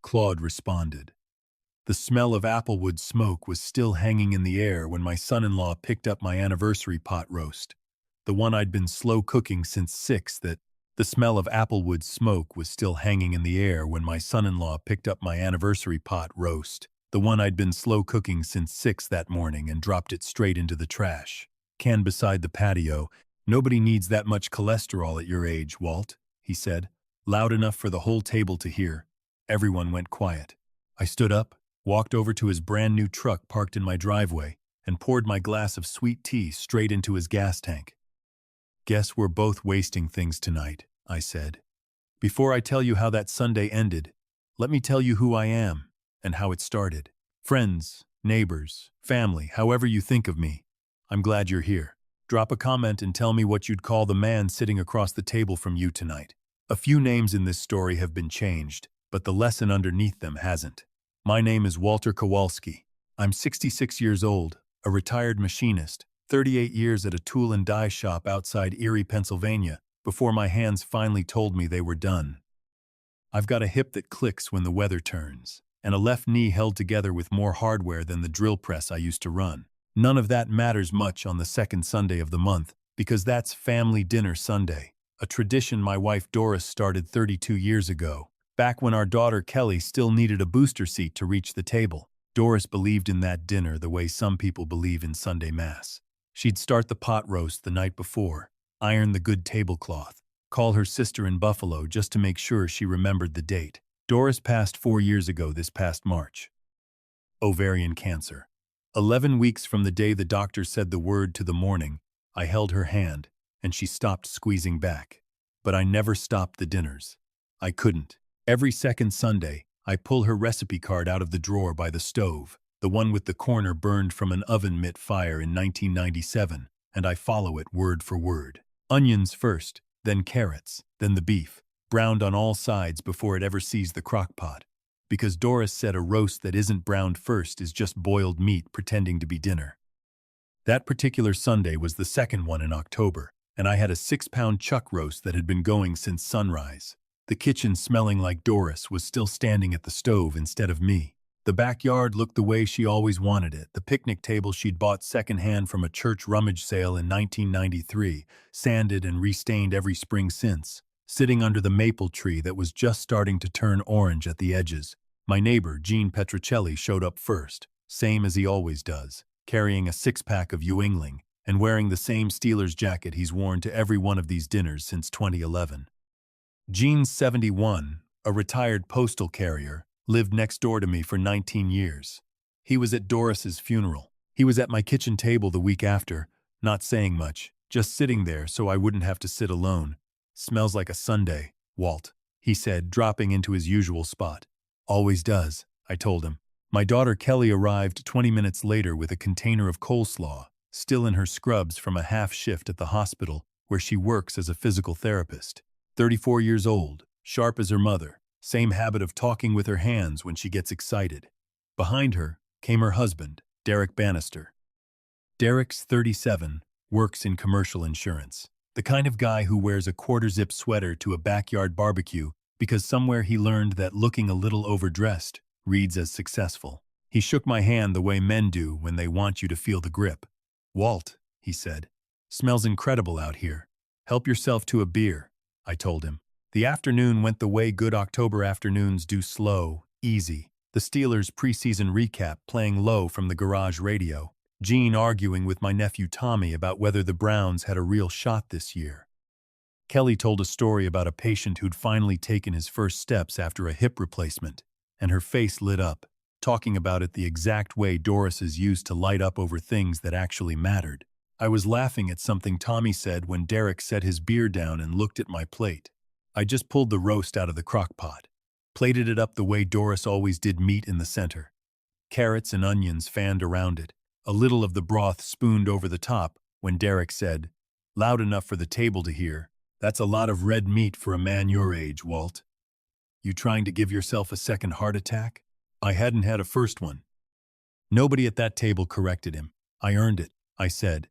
Claude responded. The smell of applewood smoke was still hanging in the air when my son-in-law picked up my anniversary pot roast, the one I'd been slow cooking since 6. The smell of applewood smoke was still hanging in the air when my son-in-law picked up my anniversary pot roast, the one I'd been slow cooking since 6 that morning, and dropped it straight into the trash can beside the patio. "Nobody needs that much cholesterol at your age, Walt," he said, loud enough for the whole table to hear. Everyone went quiet. I stood up, walked over to his brand-new truck parked in my driveway, and poured my glass of sweet tea straight into his gas tank. "Guess we're both wasting things tonight," I said. "Before I tell you how that Sunday ended, let me tell you who I am and how it started. Friends, neighbors, family, however you think of me, I'm glad you're here. Drop a comment and tell me what you'd call the man sitting across the table from you tonight. A few names in this story have been changed, but the lesson underneath them hasn't. My name is Walter Kowalski. I'm 66 years old, a retired machinist, 38 years at a tool and die shop outside Erie, Pennsylvania, before my hands finally told me they were done. I've got a hip that clicks when the weather turns, and a left knee held together with more hardware than the drill press I used to run. None of that matters much on the second Sunday of the month, because that's Family Dinner Sunday, a tradition my wife Doris started 32 years ago, back when our daughter Kelly still needed a booster seat to reach the table. Doris believed in that dinner the way some people believe in Sunday Mass. She'd start the pot roast the night before, iron the good tablecloth, call her sister in Buffalo just to make sure she remembered the date. Doris passed 4 years ago this past March. Ovarian cancer. 11 weeks from the day the doctor said the word to the morning, I held her hand, and she stopped squeezing back. But I never stopped the dinners. I couldn't. Every second Sunday, I pull her recipe card out of the drawer by the stove, the one with the corner burned from an oven mitt fire in 1997, and I follow it word for word. Onions first, then carrots, then the beef, browned on all sides before it ever sees the crock pot. Because Doris said a roast that isn't browned first is just boiled meat pretending to be dinner. That particular Sunday was the second one in October, and I had a 6-pound chuck roast that had been going since sunrise. The kitchen, smelling like Doris, was still standing at the stove instead of me. The backyard looked the way she always wanted it, the picnic table she'd bought secondhand from a church rummage sale in 1993, sanded and restained every spring since, sitting under the maple tree that was just starting to turn orange at the edges. My neighbor, Gene Petrocelli, showed up first, same as he always does, carrying a 6-pack of Ewingling and wearing the same Steelers jacket he's worn to every one of these dinners since 2011. Gene's 71, a retired postal carrier, lived next door to me for 19 years. He was at Doris's funeral. He was at my kitchen table the week after, not saying much, just sitting there so I wouldn't have to sit alone. "Smells like a Sunday, Walt," he said, dropping into his usual spot. "Always does," I told him. My daughter Kelly arrived 20 minutes later with a container of coleslaw, still in her scrubs from a half shift at the hospital where she works as a physical therapist. 34 years old, sharp as her mother, same habit of talking with her hands when she gets excited. Behind her came her husband, Derek Bannister. Derek's 37, works in commercial insurance. The kind of guy who wears a quarter-zip sweater to a backyard barbecue because somewhere he learned that looking a little overdressed reads as successful. He shook my hand the way men do when they want you to feel the grip. "Walt," he said, "smells incredible out here. Help yourself to a beer," I told him. The afternoon went the way good October afternoons do, slow, easy. The Steelers' preseason recap playing low from the garage radio. Gene arguing with my nephew Tommy about whether the Browns had a real shot this year. Kelly told a story about a patient who'd finally taken his first steps after a hip replacement, and her face lit up, talking about it the exact way Doris's used to light up over things that actually mattered. I was laughing at something Tommy said when Derek set his beer down and looked at my plate. I just pulled the roast out of the crock pot, plated it up the way Doris always did, meat in the center. Carrots and onions fanned around it, a little of the broth spooned over the top, when Derek said, loud enough for the table to hear, "That's a lot of red meat for a man your age, Walt. You trying to give yourself a second heart attack?" I hadn't had a first one. Nobody at that table corrected him. "I earned it," I said.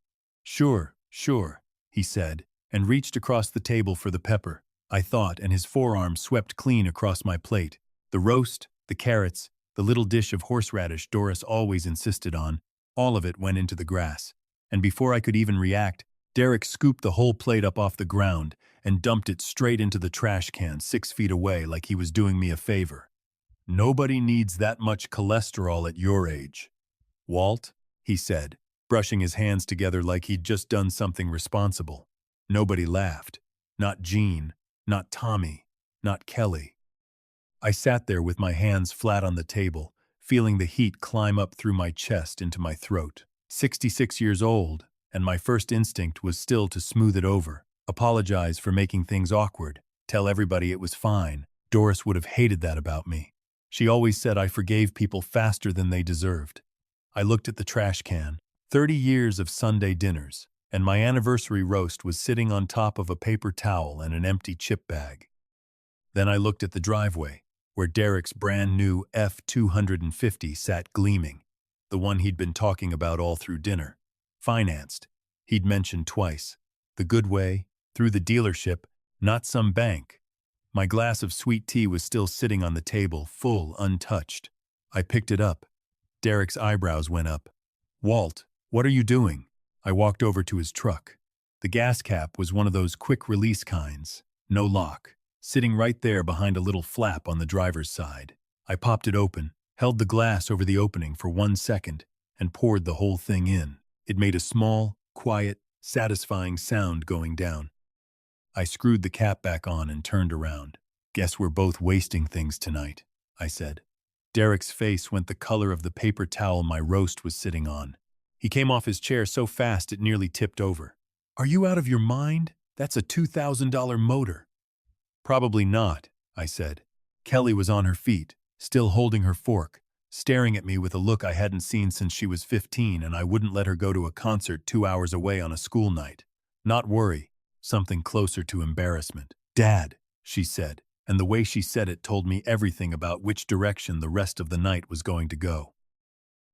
Sure, he said, and reached across the table for the pepper. I thought, and his forearm swept clean across my plate. The roast, The carrots, the little dish of horseradish Doris always insisted on, all of it went into the grass. And before I could even react, Derek scooped the whole plate up off the ground and dumped it straight into the trash can 6 feet away like he was doing me a favor. "Nobody needs that much cholesterol at your age, Walt," he said, brushing his hands together like he'd just done something responsible. Nobody laughed. Not Jean, not Tommy, not Kelly. I sat there with my hands flat on the table, feeling the heat climb up through my chest into my throat. 66 years old, and my first instinct was still to smooth it over, apologize for making things awkward, tell everybody it was fine. Doris would have hated that about me. She always said I forgave people faster than they deserved. I looked at the trash can. 30 years of Sunday dinners, and my anniversary roast was sitting on top of a paper towel and an empty chip bag. Then I looked at the driveway, where Derek's brand new F-250 sat gleaming, the one he'd been talking about all through dinner. Financed, he'd mentioned twice. The good way, through the dealership, not some bank. My glass of sweet tea was still sitting on the table, full, untouched. I picked it up. Derek's eyebrows went up. "Walt, what are you doing?" I walked over to his truck. The gas cap was one of those quick-release kinds, no lock, sitting right there behind a little flap on the driver's side. I popped it open, held the glass over the opening for 1 second, and poured the whole thing in. It made a small, quiet, satisfying sound going down. I screwed the cap back on and turned around. "Guess we're both wasting things tonight," I said. Derek's face went the color of the paper towel my roast was sitting on. He came off his chair so fast it nearly tipped over. "Are you out of your mind? That's a $2,000 motor." "Probably not," I said. Kelly was on her feet, still holding her fork, staring at me with a look I hadn't seen since she was 15, and I wouldn't let her go to a concert 2 hours away on a school night. Not worry, something closer to embarrassment. "Dad," she said, and the way she said it told me everything about which direction the rest of the night was going to go.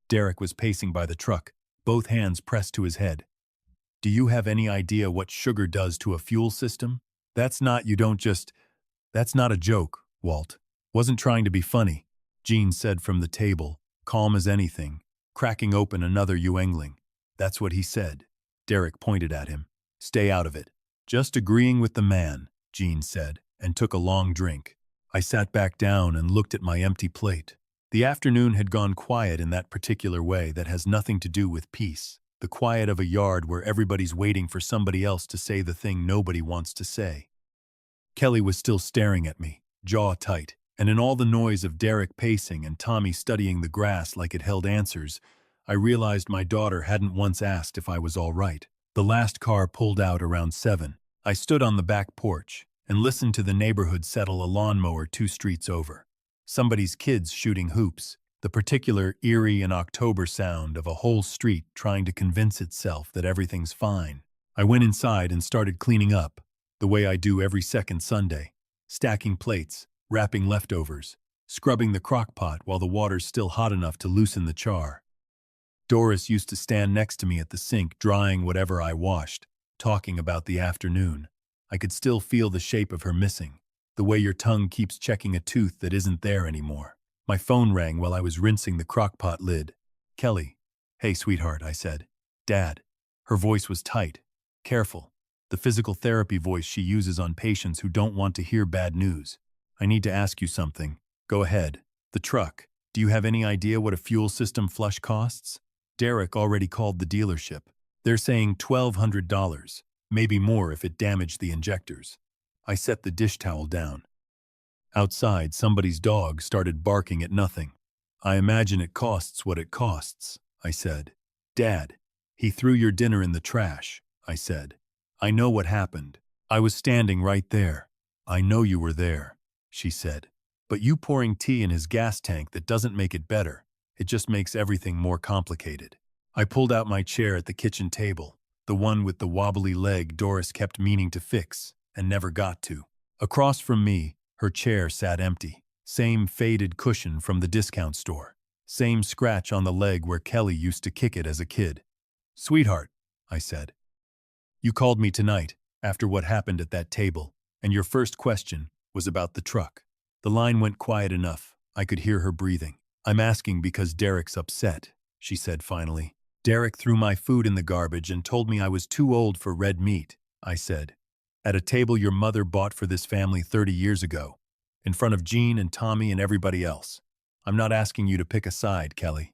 Derek was pacing by the truck, both hands pressed to his head. "Do you have any idea what sugar does to a fuel system? That's not a joke, Walt. Wasn't trying to be funny," Jean said from the table, calm as anything, cracking open another Yuengling. "That's what he said." Derek pointed at him. "Stay out of it." "Just agreeing with the man," Jean said, and took a long drink. I sat back down and looked at my empty plate. The afternoon had gone quiet in that particular way that has nothing to do with peace, the quiet of a yard where everybody's waiting for somebody else to say the thing nobody wants to say. Kelly was still staring at me, jaw tight, and in all the noise of Derek pacing and Tommy studying the grass like it held answers, I realized my daughter hadn't once asked if I was all right. The last car pulled out around 7. I stood on the back porch and listened to the neighborhood settle a lawnmower 2 streets over. Somebody's kids shooting hoops, the particular eerie and October sound of a whole street trying to convince itself that everything's fine. I went inside and started cleaning up, the way I do every second Sunday, stacking plates, wrapping leftovers, scrubbing the crock pot while the water's still hot enough to loosen the char. Doris used to stand next to me at the sink drying whatever I washed, talking about the afternoon. I could still feel the shape of her missing, the way your tongue keeps checking a tooth that isn't there anymore. My phone rang while I was rinsing the crock-pot lid. "Kelly." "Hey, sweetheart," I said. "Dad." Her voice was tight, careful, the physical therapy voice she uses on patients who don't want to hear bad news. "I need to ask you something." "Go ahead." "The truck. Do you have any idea what a fuel system flush costs?" Derek already called the dealership. They're saying $1,200, maybe more if it damaged the injectors. I set the dish towel down. Outside, somebody's dog started barking at nothing. "I imagine it costs what it costs," I said. "Dad, he threw your dinner in the trash," I said. "I know what happened. I was standing right there." "I know you were there," she said. "But you pouring tea in his gas tank, that doesn't make it better. It just makes everything more complicated." I pulled out my chair at the kitchen table, the one with the wobbly leg Doris kept meaning to fix and never got to. Across from me, her chair sat empty. Same faded cushion from the discount store. Same scratch on the leg where Kelly used to kick it as a kid. "Sweetheart," I said. "You called me tonight, after what happened at that table, and your first question was about the truck." The line went quiet enough, I could hear her breathing. I'm asking because Derek's upset, she said finally. Derek threw my food in the garbage and told me I was too old for red meat, I said. At a table your mother bought for this family 30 years ago, in front of Jean and Tommy and everybody else. I'm not asking you to pick a side, Kelly.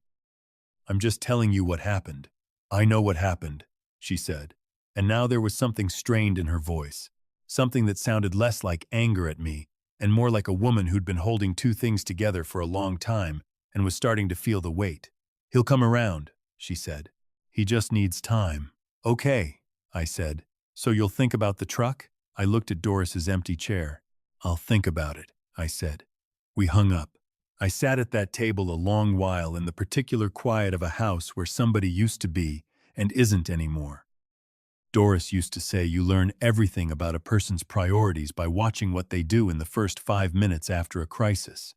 I'm just telling you what happened. I know what happened, she said. And now there was something strained in her voice, something that sounded less like anger at me and more like a woman who'd been holding two things together for a long time and was starting to feel the weight. He'll come around, she said. He just needs time. Okay, I said. So you'll think about the truck? I looked at Doris's empty chair. I'll think about it, I said. We hung up. I sat at that table a long while in the particular quiet of a house where somebody used to be and isn't anymore. Doris used to say you learn everything about a person's priorities by watching what they do in the first 5 minutes after a crisis.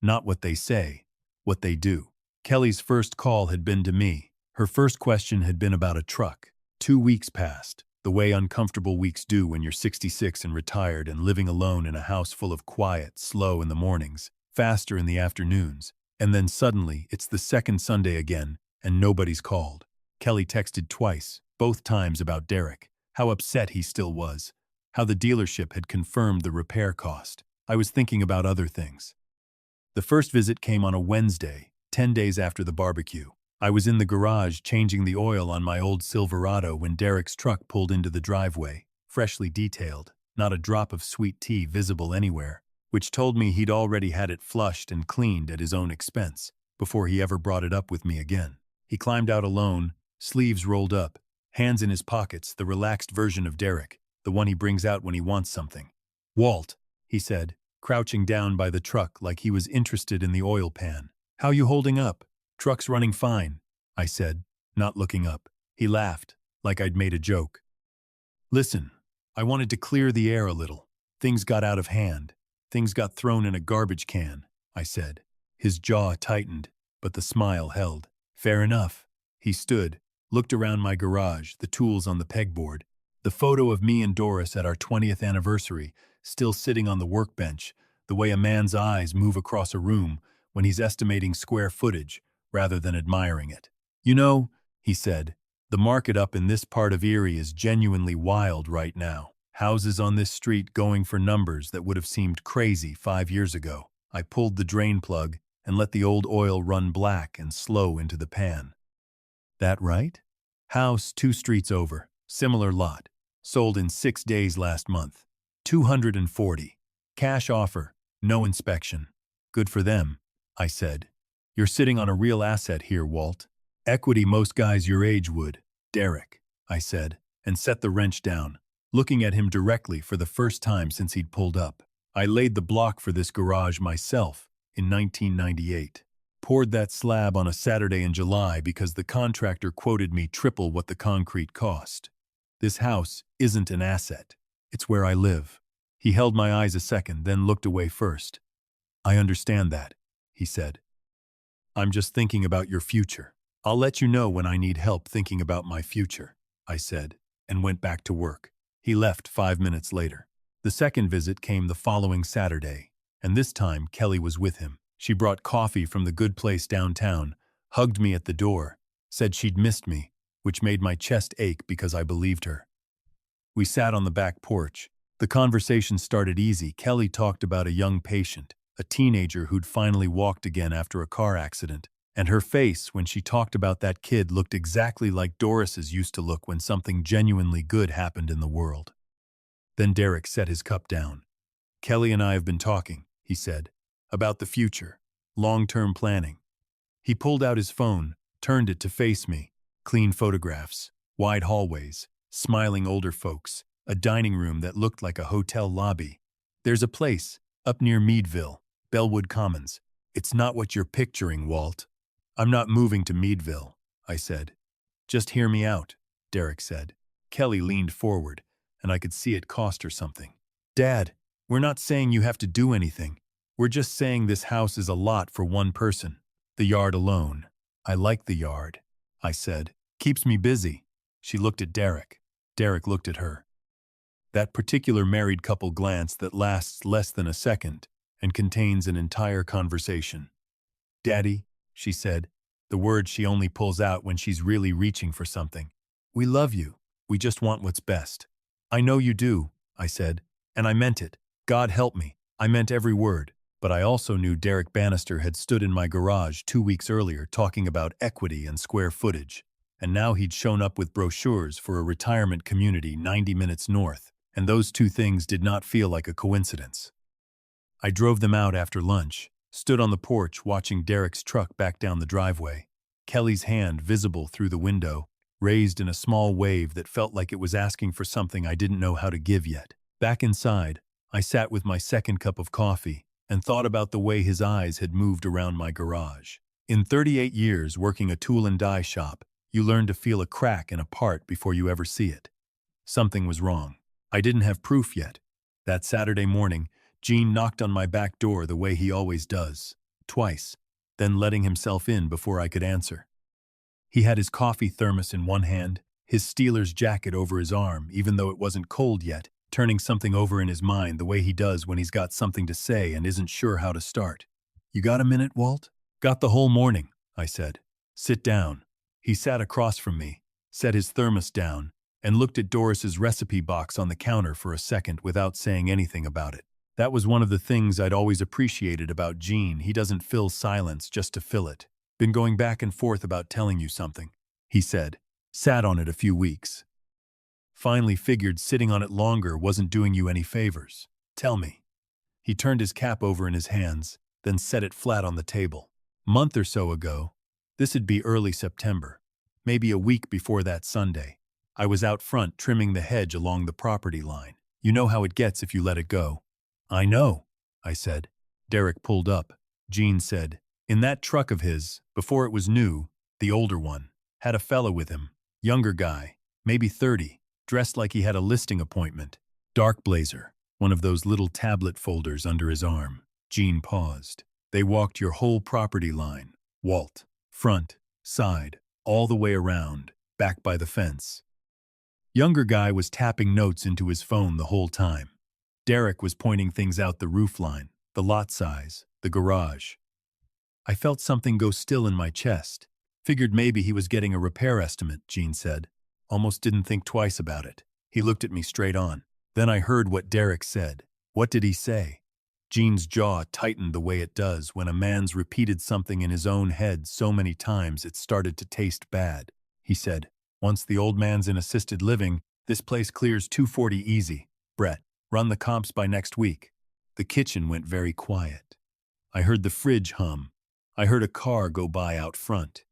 Not what they say, what they do. Kelly's first call had been to me. Her first question had been about a truck. 2 weeks passed, the way uncomfortable weeks do when you're 66 and retired and living alone in a house full of quiet, slow in the mornings, faster in the afternoons, and then suddenly it's the second Sunday again, and nobody's called. Kelly texted twice, both times about Derek, how upset he still was, how the dealership had confirmed the repair cost. I was thinking about other things. The first visit came on a Wednesday, 10 days after the barbecue. I was in the garage changing the oil on my old Silverado when Derek's truck pulled into the driveway, freshly detailed, not a drop of sweet tea visible anywhere, which told me he'd already had it flushed and cleaned at his own expense before he ever brought it up with me again. He climbed out alone, sleeves rolled up, hands in his pockets, the relaxed version of Derek, the one he brings out when he wants something. Walt, he said, crouching down by the truck like he was interested in the oil pan. How you holding up? Truck's running fine, I said, not looking up. He laughed, like I'd made a joke. Listen, I wanted to clear the air a little. Things got out of hand. Things got thrown in a garbage can, I said. His jaw tightened, but the smile held. Fair enough. He stood, looked around my garage, the tools on the pegboard, the photo of me and Doris at our 20th anniversary, still sitting on the workbench, the way a man's eyes move across a room when he's estimating square footage rather than admiring it. You know, he said, the market up in this part of Erie is genuinely wild right now. Houses on this street going for numbers that would have seemed crazy 5 years ago. I pulled the drain plug and let the old oil run black and slow into the pan. That right? House 2 streets over, similar lot, sold in 6 days last month. 240. Cash offer, no inspection. Good for them, I said. You're sitting on a real asset here, Walt. Equity most guys your age would. Derek, I said, and set the wrench down, looking at him directly for the first time since he'd pulled up. I laid the block for this garage myself in 1998. Poured that slab on a Saturday in July because the contractor quoted me triple what the concrete cost. This house isn't an asset. It's where I live. He held my eyes a second, then looked away first. I understand that, he said. I'm just thinking about your future. I'll let you know when I need help thinking about my future, I said, and went back to work. He left 5 minutes later. The second visit came the following Saturday, and this time Kelly was with him. She brought coffee from the good place downtown, hugged me at the door, said she'd missed me, which made my chest ache because I believed her. We sat on the back porch. The conversation started easy. Kelly talked about a young patient, a teenager who'd finally walked again after a car accident, and her face when she talked about that kid looked exactly like Doris's used to look when something genuinely good happened in the world. Then Derek set his cup down. Kelly and I have been talking, he said, about the future, long-term planning. He pulled out his phone, turned it to face me. Clean photographs, wide hallways, smiling older folks, a dining room that looked like a hotel lobby. There's a place, up near Meadville, Bellwood Commons. It's not what you're picturing, Walt. I'm not moving to Meadville, I said. Just hear me out, Derek said. Kelly leaned forward, and I could see it cost her something. Dad, we're not saying you have to do anything. We're just saying this house is a lot for one person. The yard alone. I like the yard, I said. Keeps me busy. She looked at Derek. Derek looked at her. That particular married couple glance that lasts less than a second, and contains an entire conversation. "Daddy," she said, the word she only pulls out when she's really reaching for something. "We love you. We just want what's best." "I know you do," I said, and I meant it. God help me, I meant every word. But I also knew Derek Bannister had stood in my garage 2 weeks earlier talking about equity and square footage. And now he'd shown up with brochures for a retirement community 90 minutes north, and those two things did not feel like a coincidence. I drove them out after lunch, stood on the porch watching Derek's truck back down the driveway, Kelly's hand visible through the window, raised in a small wave that felt like it was asking for something I didn't know how to give yet. Back inside, I sat with my second cup of coffee and thought about the way his eyes had moved around my garage. In 38 years working a tool and die shop, you learn to feel a crack in a part before you ever see it. Something was wrong. I didn't have proof yet. That Saturday morning, Gene knocked on my back door the way he always does, twice, then letting himself in before I could answer. He had his coffee thermos in one hand, his Steelers jacket over his arm, even though it wasn't cold yet, turning something over in his mind the way he does when he's got something to say and isn't sure how to start. "You got a minute, Walt?" "Got the whole morning," I said. "Sit down." He sat across from me, set his thermos down, and looked at Doris's recipe box on the counter for a second without saying anything about it. That was one of the things I'd always appreciated about Gene. He doesn't fill silence just to fill it. "Been going back and forth about telling you something," he said. "Sat on it a few weeks. Finally figured sitting on it longer wasn't doing you any favors. Tell me." He turned his cap over in his hands, then set it flat on the table. "Month or so ago, this'd be early September, maybe a week before that Sunday, I was out front trimming the hedge along the property line. You know how it gets if you let it go." "I know," I said. Derek pulled up. Gene said, "In that truck of his, before it was new, the older one, had a fellow with him, younger guy, maybe 30, dressed like he had a listing appointment. Dark blazer, one of those little tablet folders under his arm." Gene paused. "They walked your whole property line, Walt, front, side, all the way around, back by the fence." Younger guy was tapping notes into his phone the whole time. Derek was pointing things out the roofline, the lot size, the garage. I felt something go still in my chest. Figured maybe he was getting a repair estimate, Gene said. Almost didn't think twice about it. He looked at me straight on. Then I heard what Derek said. What did he say? Gene's jaw tightened the way it does when a man's repeated something in his own head so many times it started to taste bad. He said, "Once the old man's in assisted living, this place clears 240 easy. Brett, run the comps by next week." The kitchen went very quiet. I heard the fridge hum. I heard a car go by out front.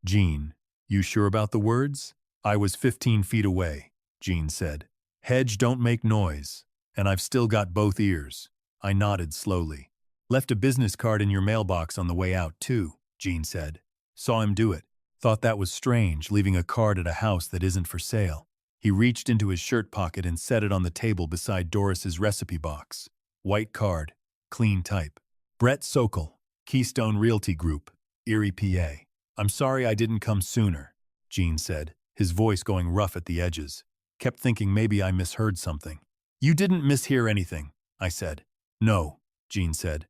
"Gene, you sure about the words?" "I was 15 feet away," Gene said. "Hedge don't make noise, and I've still got both ears." I nodded slowly. "Left a business card in your mailbox on the way out, too," Gene said. "Saw him do it. Thought that was strange, leaving a card at a house that isn't for sale." He reached into his shirt pocket and set it on the table beside Doris's recipe box. White card, clean type. "Brett Sokol, Keystone Realty Group, Erie, PA. "I'm sorry I didn't come sooner," Gene said, his voice going rough at the edges. Kept thinking maybe I misheard something. "You didn't mishear anything," I said. "No," Gene said.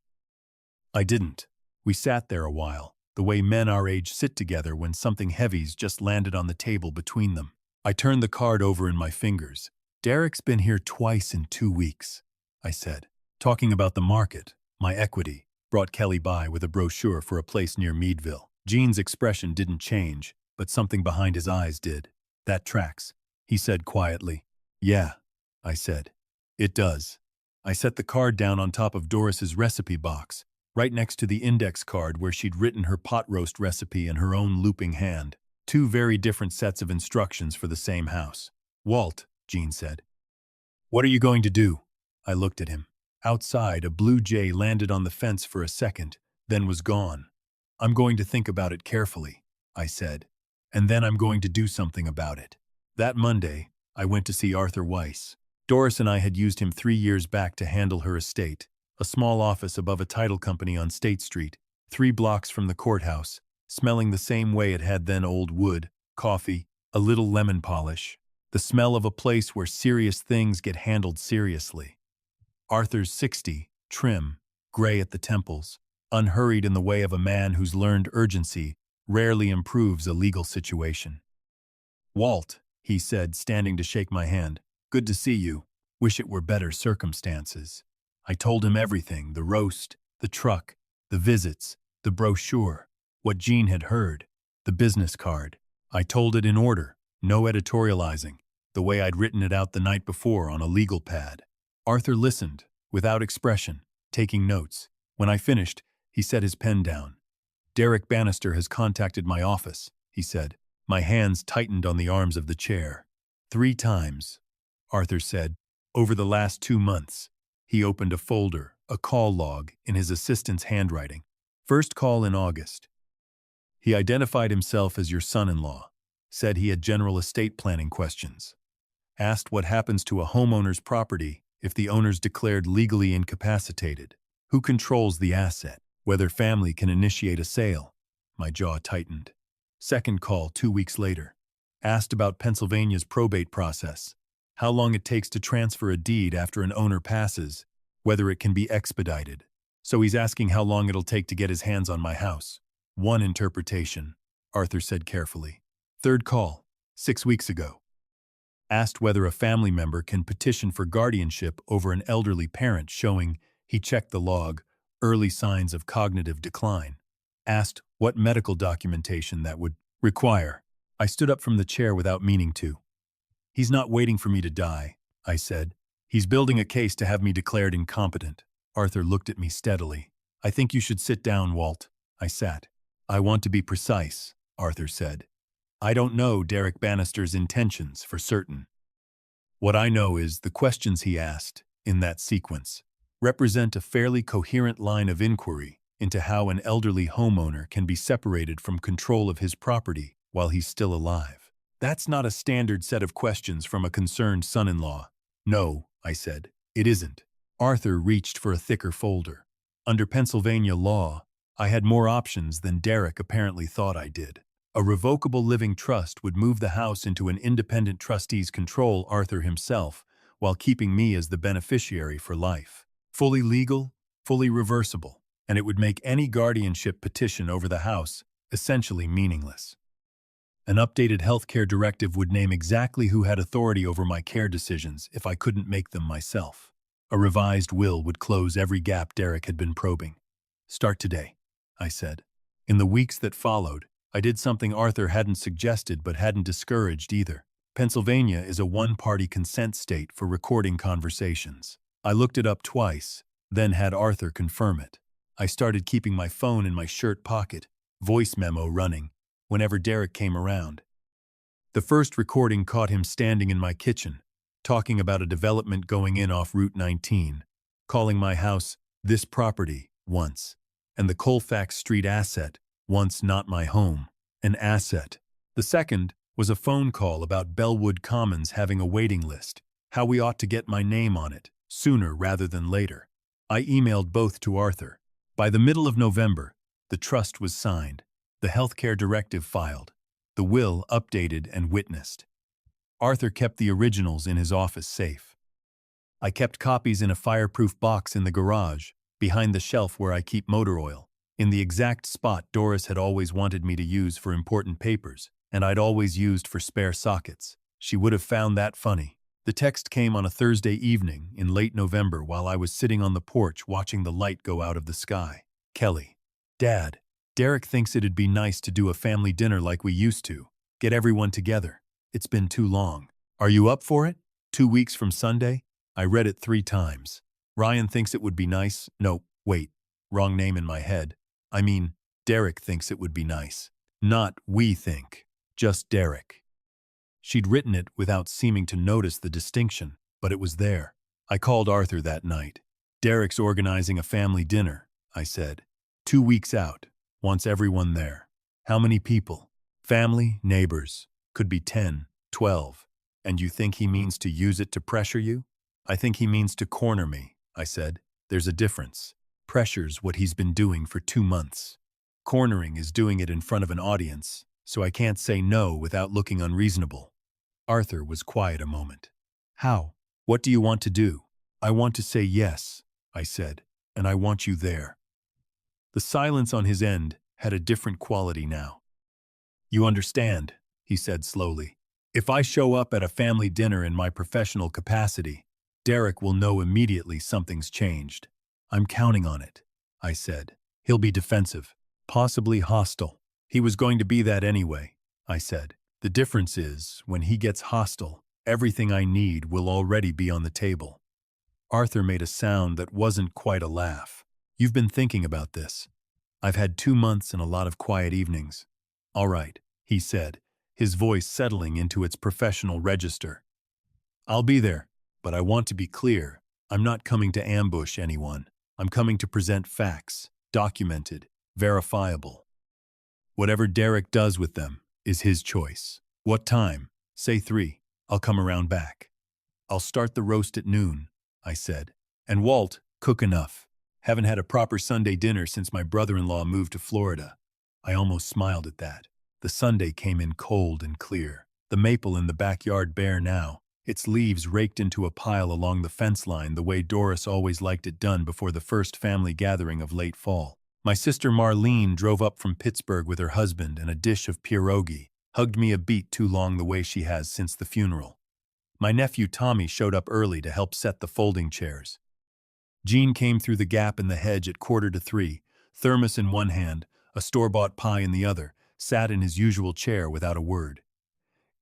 "I didn't." We sat there a while, the way men our age sit together when something heavy's just landed on the table between them. I turned the card over in my fingers. "Derek's been here twice in 2 weeks," I said. "Talking about the market, my equity." Brought Kelly by with a brochure for a place near Meadville. Gene's expression didn't change, but something behind his eyes did. "That tracks," he said quietly. "Yeah," I said. "It does." I set the card down on top of Doris's recipe box, right next to the index card where she'd written her pot roast recipe in her own looping hand. 2 very different sets of instructions for the same house. "Walt," Gene said. "What are you going to do?" I looked at him. Outside, a blue jay landed on the fence for a second, then was gone. "I'm going to think about it carefully," I said. "And then I'm going to do something about it." That Monday, I went to see Arthur Weiss. Doris and I had used him 3 years back to handle her estate, a small office above a title company on State Street, 3 blocks from the courthouse, smelling the same way it had then: old wood, coffee, a little lemon polish, the smell of a place where serious things get handled seriously. Arthur's 60, trim, gray at the temples, unhurried in the way of a man whose learned urgency rarely improves a legal situation. "Walt," he said, standing to shake my hand, "good to see you. Wish it were better circumstances." I told him everything, the roast, the truck, the visits, the brochure, what Jean had heard, the business card. I told it in order, no editorializing, the way I'd written it out the night before on a legal pad. Arthur listened, without expression, taking notes. When I finished, he set his pen down. "Derek Bannister has contacted my office," he said. My hands tightened on the arms of the chair. "3 times," Arthur said, "over the last 2 months." He opened a folder, a call log, in his assistant's handwriting. "First call in August. He identified himself as your son-in-law, said he had general estate planning questions. Asked what happens to a homeowner's property if the owner's declared legally incapacitated. Who controls the asset? Whether family can initiate a sale." My jaw tightened. Second call 2 weeks later. Asked about Pennsylvania's probate process. How long it takes to transfer a deed after an owner passes, whether it can be expedited. So he's asking how long it'll take to get his hands on my house. "One interpretation," Arthur said carefully. Third call, 6 weeks ago. Asked whether a family member can petition for guardianship over an elderly parent showing, he checked the log, early signs of cognitive decline. Asked what medical documentation that would require. I stood up from the chair without meaning to. "He's not waiting for me to die," I said. "He's building a case to have me declared incompetent." Arthur looked at me steadily. "I think you should sit down, Walt." I sat. "I want to be precise," Arthur said. "I don't know Derek Bannister's intentions for certain. What I know is the questions he asked, in that sequence, represent a fairly coherent line of inquiry into how an elderly homeowner can be separated from control of his property while he's still alive. That's not a standard set of questions from a concerned son-in-law." "No," I said, "it isn't." Arthur reached for a thicker folder. Under Pennsylvania law, I had more options than Derek apparently thought I did. A revocable living trust would move the house into an independent trustee's control, Arthur himself, while keeping me as the beneficiary for life. Fully legal, fully reversible, and it would make any guardianship petition over the house essentially meaningless. An updated healthcare directive would name exactly who had authority over my care decisions if I couldn't make them myself. A revised will would close every gap Derek had been probing. "Start today," I said. In the weeks that followed, I did something Arthur hadn't suggested but hadn't discouraged either. Pennsylvania is a one-party consent state for recording conversations. I looked it up twice, then had Arthur confirm it. I started keeping my phone in my shirt pocket, voice memo running, whenever Derek came around. The first recording caught him standing in my kitchen, talking about a development going in off Route 19, calling my house "this property" once, and the Colfax Street asset, once not my home, an asset. The second was a phone call about Bellwood Commons having a waiting list, how we ought to get my name on it, sooner rather than later. I emailed both to Arthur. By the middle of November, the trust was signed, the healthcare directive filed, the will updated and witnessed. Arthur kept the originals in his office safe. I kept copies in a fireproof box in the garage, behind the shelf where I keep motor oil, in the exact spot Doris had always wanted me to use for important papers, and I'd always used for spare sockets. She would have found that funny. The text came on a Thursday evening in late November while I was sitting on the porch watching the light go out of the sky. "Kelly. Dad, Derek thinks it'd be nice to do a family dinner like we used to. Get everyone together. It's been too long. Are you up for it? 2 weeks from Sunday?" I read it 3 times. "Ryan thinks it would be nice." No, wait. Wrong name in my head. I mean, Derek thinks it would be nice. Not we think. Just Derek. She'd written it without seeming to notice the distinction, but it was there. I called Arthur that night. "Derek's organizing a family dinner," I said. 2 weeks out. Wants everyone there. How many people? Family, neighbors. Could be 10, 12. And you think he means to use it to pressure you? "I think he means to corner me," I said. "There's a difference. Pressure's what he's been doing for 2 months. Cornering is doing it in front of an audience, so I can't say no without looking unreasonable." Arthur was quiet a moment. "How? What do you want to do?" "I want to say yes," I said, and I want you there." The silence on his end had a different quality now. "You understand," he said slowly. "If I show up at a family dinner in my professional capacity, Derek will know immediately something's changed." "I'm counting on it," I said. "He'll be defensive, possibly hostile." "He was going to be that anyway," I said. "The difference is, when he gets hostile, everything I need will already be on the table." Arthur made a sound that wasn't quite a laugh. "You've been thinking about this." "I've had 2 months and a lot of quiet evenings." "All right," he said, his voice settling into its professional register. "I'll be there, but I want to be clear. I'm not coming to ambush anyone. I'm coming to present facts, documented, verifiable. Whatever Derek does with them is his choice." "What time?" "Say 3. I'll come around back." "I'll start the roast at noon," I said. "And Walt, cook enough. Haven't had a proper Sunday dinner since my brother-in-law moved to Florida." I almost smiled at that. The Sunday came in cold and clear. The maple in the backyard bare now, its leaves raked into a pile along the fence line the way Doris always liked it done before the first family gathering of late fall. My sister Marlene drove up from Pittsburgh with her husband and a dish of pierogi, hugged me a beat too long the way she has since the funeral. My nephew Tommy showed up early to help set the folding chairs. Jean came through the gap in the hedge at 2:45, thermos in one hand, a store-bought pie in the other, sat in his usual chair without a word.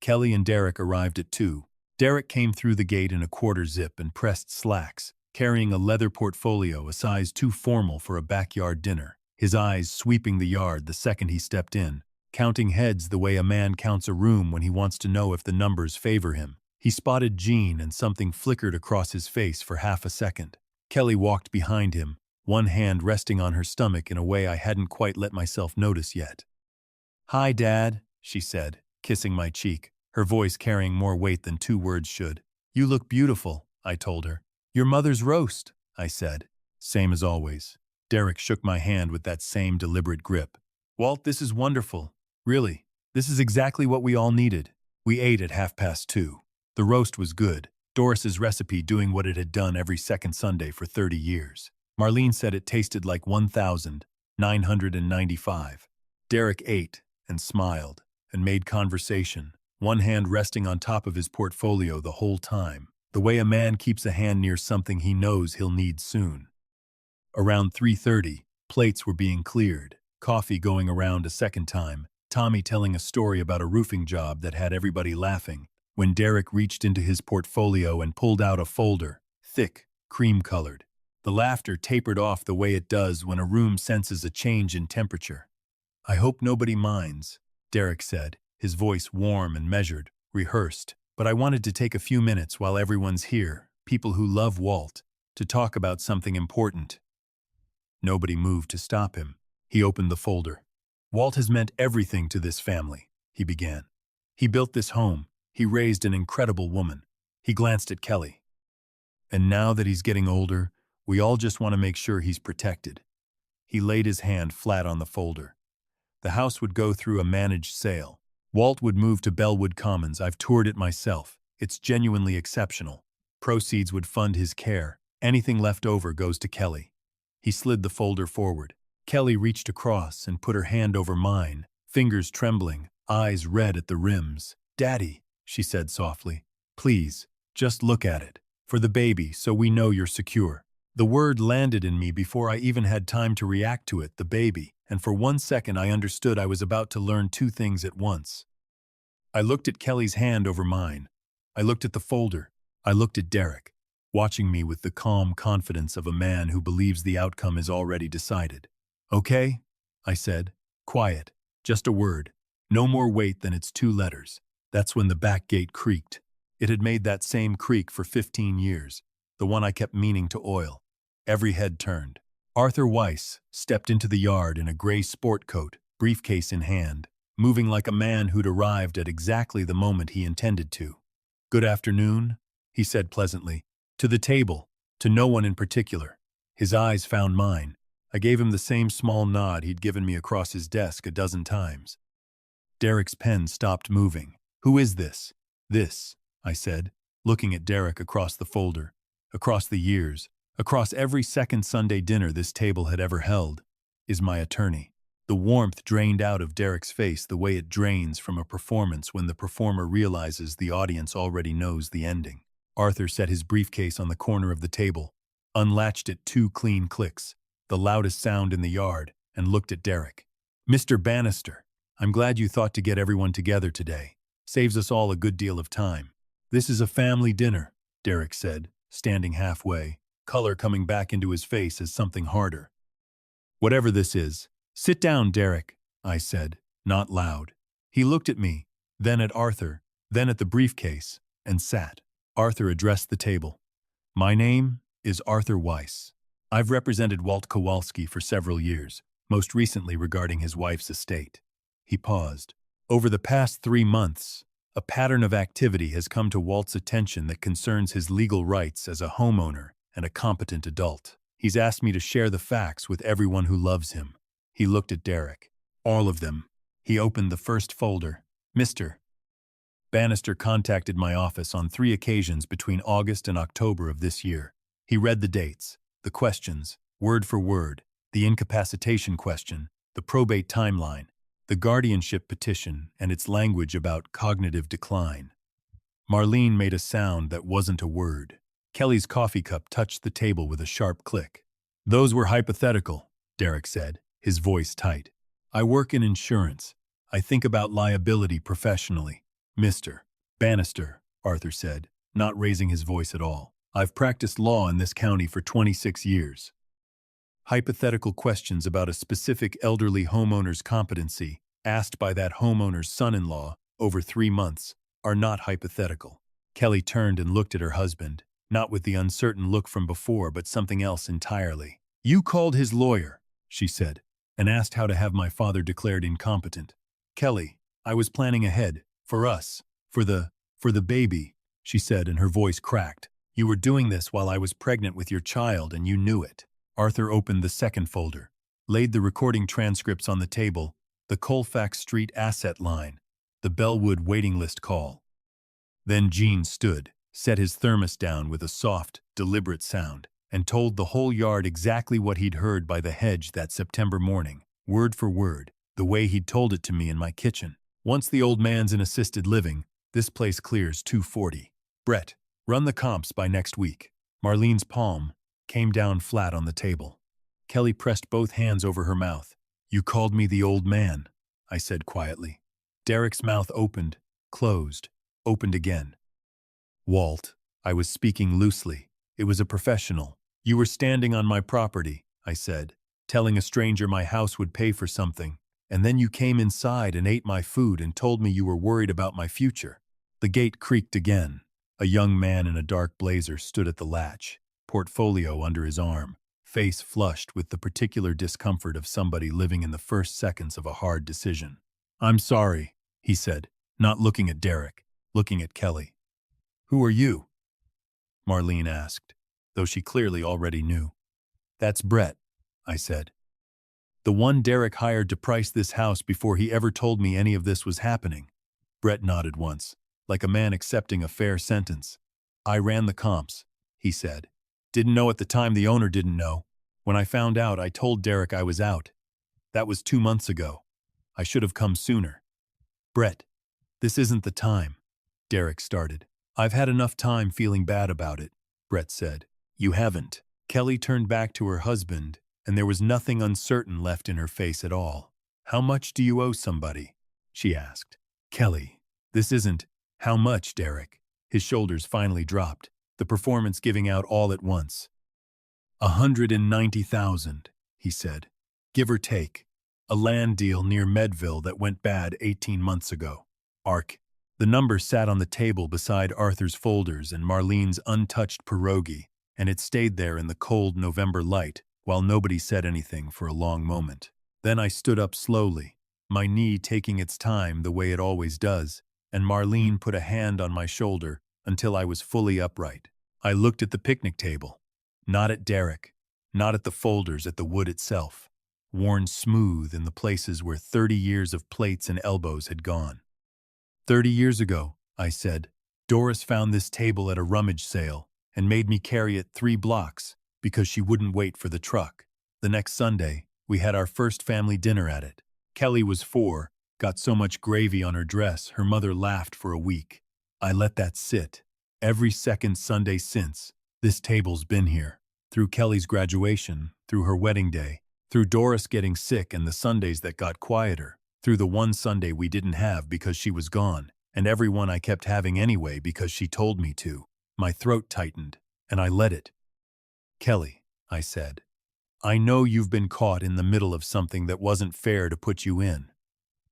Kelly and Derek arrived at 2. Derek came through the gate in a quarter zip and pressed slacks, carrying a leather portfolio a size too formal for a backyard dinner, his eyes sweeping the yard the second he stepped in, counting heads the way a man counts a room when he wants to know if the numbers favor him. He spotted Jean and something flickered across his face for half a second. Kelly walked behind him, one hand resting on her stomach in a way I hadn't quite let myself notice yet. "Hi, Dad," she said, kissing my cheek, her voice carrying more weight than 2 words should. "You look beautiful," I told her. "Your mother's roast," I said. "Same as always." Derek shook my hand with that same deliberate grip. "Walt, this is wonderful. Really, this is exactly what we all needed." We ate at 2:30. The roast was good, Doris's recipe doing what it had done every second Sunday for 30 years. Marlene said it tasted like 1,995. Derek ate and smiled and made conversation, one hand resting on top of his portfolio the whole time, the way a man keeps a hand near something he knows he'll need soon. Around 3:30, plates were being cleared, coffee going around a second time, Tommy telling a story about a roofing job that had everybody laughing, when Derek reached into his portfolio and pulled out a folder, thick, cream-colored. The laughter tapered off the way it does when a room senses a change in temperature. "I hope nobody minds," Derek said, his voice warm and measured, rehearsed. "But I wanted to take a few minutes while everyone's here, people who love Walt, to talk about something important." Nobody moved to stop him. He opened the folder. "Walt has meant everything to this family," he began. "He built this home. He raised an incredible woman." He glanced at Kelly. "And now that he's getting older, we all just want to make sure he's protected." He laid his hand flat on the folder. "The house would go through a managed sale. Walt would move to Bellwood Commons. I've toured it myself. It's genuinely exceptional. Proceeds would fund his care. Anything left over goes to Kelly." He slid the folder forward. Kelly reached across and put her hand over mine, fingers trembling, eyes red at the rims. "Daddy," she said softly, "please, just look at it. For the baby, so we know you're secure." The word landed in me before I even had time to react to it, the baby, and for 1 second I understood I was about to learn 2 things at once. I looked at Kelly's hand over mine. I looked at the folder. I looked at Derek, watching me with the calm confidence of a man who believes the outcome is already decided. "Okay," I said. "Quiet. Just a word. No more weight than its 2 letters." That's when the back gate creaked. It had made that same creak for 15 years, the one I kept meaning to oil. Every head turned. Arthur Weiss stepped into the yard in a gray sport coat, briefcase in hand, moving like a man who'd arrived at exactly the moment he intended to. "Good afternoon," he said pleasantly. "To the table, to no one in particular." His eyes found mine. I gave him the same small nod he'd given me across his desk a dozen times. Derek's pen stopped moving. "Who is this?" "This," I said, looking at Derek across the folder, across the years, Across every second Sunday dinner this table had ever held is my attorney. The warmth drained out of Derek's face the way it drains from a performance when the performer realizes the audience already knows the ending. Arthur set his briefcase on the corner of the table, unlatched it 2 clean clicks, the loudest sound in the yard, and looked at Derek. "Mr. Bannister, I'm glad you thought to get everyone together today. Saves us all a good deal of time. This is a family dinner," Derek said, standing halfway, color coming back into his face as something harder. "Whatever this is, sit down, Derek," I said, not loud. He looked at me, then at Arthur, then at the briefcase, and sat. Arthur addressed the table. "My name is Arthur Weiss. I've represented Walt Kowalski for several years, most recently regarding his wife's estate." He paused. "Over the past 3 months, a pattern of activity has come to Walt's attention that concerns his legal rights as a homeowner and a competent adult. He's asked me to share the facts with everyone who loves him." He looked at Derek. "All of them." He opened the first folder. "Mr. Bannister contacted my office on 3 occasions between August and October of this year. He read the dates, the questions, word for word, the incapacitation question, the probate timeline, the guardianship petition, and its language about cognitive decline." Marlene made a sound that wasn't a word. Kelly's coffee cup touched the table with a sharp click. "Those were hypothetical," Derek said, his voice tight. "I work in insurance. I think about liability professionally." "Mr. Bannister," Arthur said, not raising his voice at all. "I've practiced law in this county for 26 years. Hypothetical questions about a specific elderly homeowner's competency, asked by that homeowner's son-in-law over 3 months, are not hypothetical." Kelly turned and looked at her husband, not with the uncertain look from before, but something else entirely. "You called his lawyer," she said, "and asked how to have my father declared incompetent." "Kelly, I was planning ahead, for us, for the baby," she said, and her voice cracked. "You were doing this while I was pregnant with your child, and you knew it." Arthur opened the second folder, laid the recording transcripts on the table, the Colfax Street asset line, the Bellwood waiting list call. Then Gene stood, set his thermos down with a soft, deliberate sound, and told the whole yard exactly what he'd heard by the hedge that September morning, word for word, the way he'd told it to me in my kitchen. "Once the old man's in assisted living, this place clears 240. Brett, run the comps by next week." Marlene's palm came down flat on the table. Kelly pressed both hands over her mouth. "You called me the old man," I said quietly. Derek's mouth opened, closed, opened again. "Walt, I was speaking loosely. It was a professional. You were standing on my property," I said, "telling a stranger my house would pay for something, and then you came inside and ate my food and told me you were worried about my future." The gate creaked again. A young man in a dark blazer stood at the latch, portfolio under his arm, face flushed with the particular discomfort of somebody living in the first seconds of a hard decision. "I'm sorry," he said, not looking at Derek, looking at Kelly. "Who are you?" Marlene asked, though she clearly already knew. "That's Brett," I said. "The one Derek hired to price this house before he ever told me any of this was happening." Brett nodded once, like a man accepting a fair sentence. "I ran the comps," he said. "Didn't know at the time the owner didn't know. When I found out, I told Derek I was out. That was 2 months ago. I should have come sooner." "Brett, this isn't the time," Derek started. "I've had enough time feeling bad about it," Brett said. "You haven't." Kelly turned back to her husband, and there was nothing uncertain left in her face at all. "How much do you owe somebody?" she asked. "Kelly, this isn't—" "How much, Derek?" His shoulders finally dropped, the performance giving out all at once. $190,000, he said. "Give or take. A land deal near Medville that went bad 18 months ago. Arc." The number sat on the table beside Arthur's folders and Marlene's untouched pierogi, and it stayed there in the cold November light while nobody said anything for a long moment. Then I stood up slowly, my knee taking its time the way it always does, and Marlene put a hand on my shoulder until I was fully upright. I looked at the picnic table, not at Derek, not at the folders, at the wood itself, worn smooth in the places where 30 years of plates and elbows had gone. 30 years ago, I said, Doris found this table at a rummage sale and made me carry it 3 blocks, because she wouldn't wait for the truck. The next Sunday, we had our first family dinner at it. Kelly was 4, got so much gravy on her dress, her mother laughed for a week. I let that sit. Every second Sunday since, this table's been here. Through Kelly's graduation, through her wedding day, through Doris getting sick and the Sundays that got quieter, through the one Sunday we didn't have because she was gone, and every one I kept having anyway because she told me to. My throat tightened, and I let it. Kelly, I said, I know you've been caught in the middle of something that wasn't fair to put you in.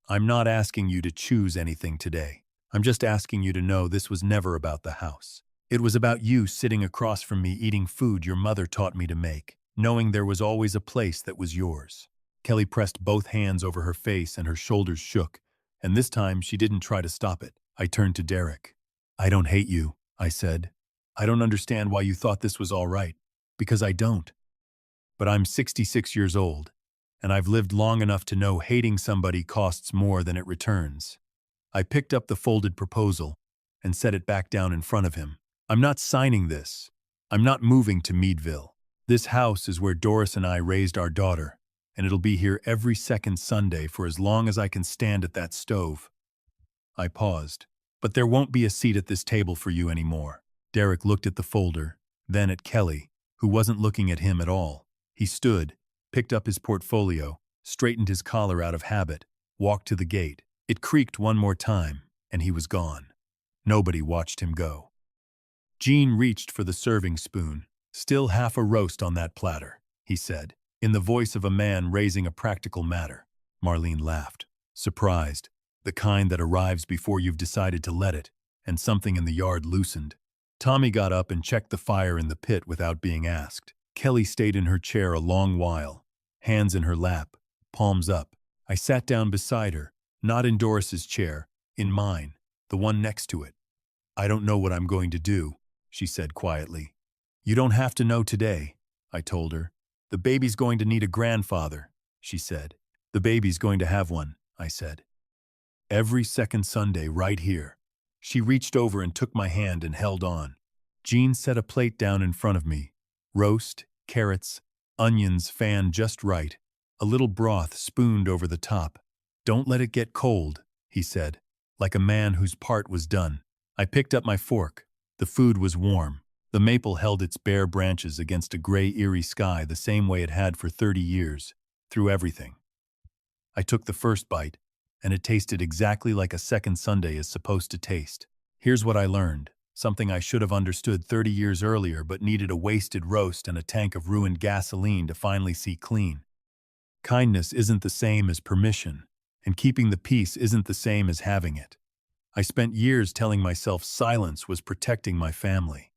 I'm not asking you to choose anything today. I'm just asking you to know this was never about the house. It was about you sitting across from me eating food your mother taught me to make, knowing there was always a place that was yours. Kelly pressed both hands over her face and her shoulders shook, and this time she didn't try to stop it. I turned to Derek. I don't hate you, I said. I don't understand why you thought this was all right, because I don't. But I'm 66 years old, and I've lived long enough to know hating somebody costs more than it returns. I picked up the folded proposal and set it back down in front of him. I'm not signing this. I'm not moving to Meadville. This house is where Doris and I raised our daughter, and it'll be here every second Sunday for as long as I can stand at that stove. I paused. But there won't be a seat at this table for you anymore. Derek looked at the folder, then at Kelly, who wasn't looking at him at all. He stood, picked up his portfolio, straightened his collar out of habit, walked to the gate. It creaked one more time, and he was gone. Nobody watched him go. Jean reached for the serving spoon. Still half a roast on that platter, he said, in the voice of a man raising a practical matter. Marlene laughed, surprised, the kind that arrives before you've decided to let it, and something in the yard loosened. Tommy got up and checked the fire in the pit without being asked. Kelly stayed in her chair a long while, hands in her lap, palms up. I sat down beside her, not in Doris's chair, in mine, the one next to it. I don't know what I'm going to do, she said quietly. You don't have to know today, I told her. The baby's going to need a grandfather, she said. The baby's going to have one, I said. Every second Sunday right here. She reached over and took my hand and held on. Jean set a plate down in front of me. Roast, carrots, onions fanned just right, a little broth spooned over the top. Don't let it get cold, he said, like a man whose part was done. I picked up my fork. The food was warm. The maple held its bare branches against a gray, eerie sky the same way it had for 30 years, through everything. I took the first bite, and it tasted exactly like a second Sunday is supposed to taste. Here's what I learned, something I should have understood 30 years earlier but needed a wasted roast and a tank of ruined gasoline to finally see clean. Kindness isn't the same as permission, and keeping the peace isn't the same as having it. I spent years telling myself silence was protecting my family.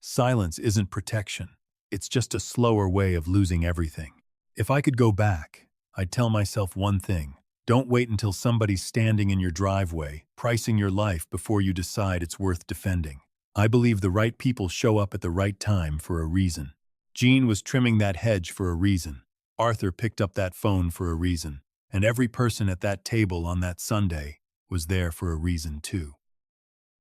Silence isn't protection. It's just a slower way of losing everything. If I could go back, I'd tell myself one thing. Don't wait until somebody's standing in your driveway, pricing your life before you decide it's worth defending. I believe the right people show up at the right time for a reason. Jean was trimming that hedge for a reason. Arthur picked up that phone for a reason. And every person at that table on that Sunday was there for a reason too.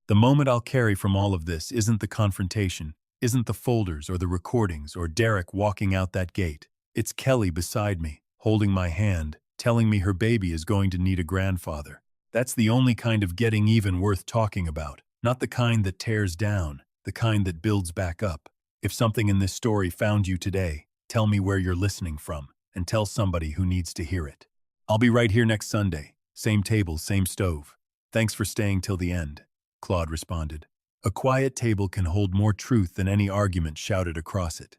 The moment I'll carry from all of this isn't the confrontation, isn't the folders or the recordings or Derek walking out that gate. It's Kelly beside me, holding my hand, telling me her baby is going to need a grandfather. That's the only kind of getting even worth talking about, not the kind that tears down, the kind that builds back up. If something in this story found you today, tell me where you're listening from, and tell somebody who needs to hear it. I'll be right here next Sunday. Same table, same stove. Thanks for staying till the end, Claude responded. A quiet table can hold more truth than any argument shouted across it.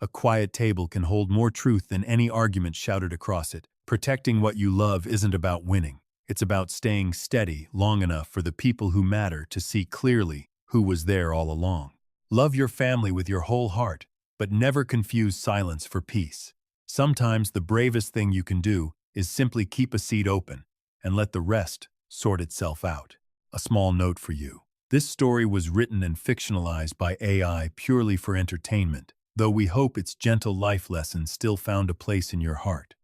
A quiet table can hold more truth than any argument shouted across it. Protecting what you love isn't about winning. It's about staying steady long enough for the people who matter to see clearly who was there all along. Love your family with your whole heart, but never confuse silence for peace. Sometimes the bravest thing you can do is simply keep a seat open and let the rest sort itself out. A small note for you. This story was written and fictionalized by AI purely for entertainment, though we hope its gentle life lesson still found a place in your heart.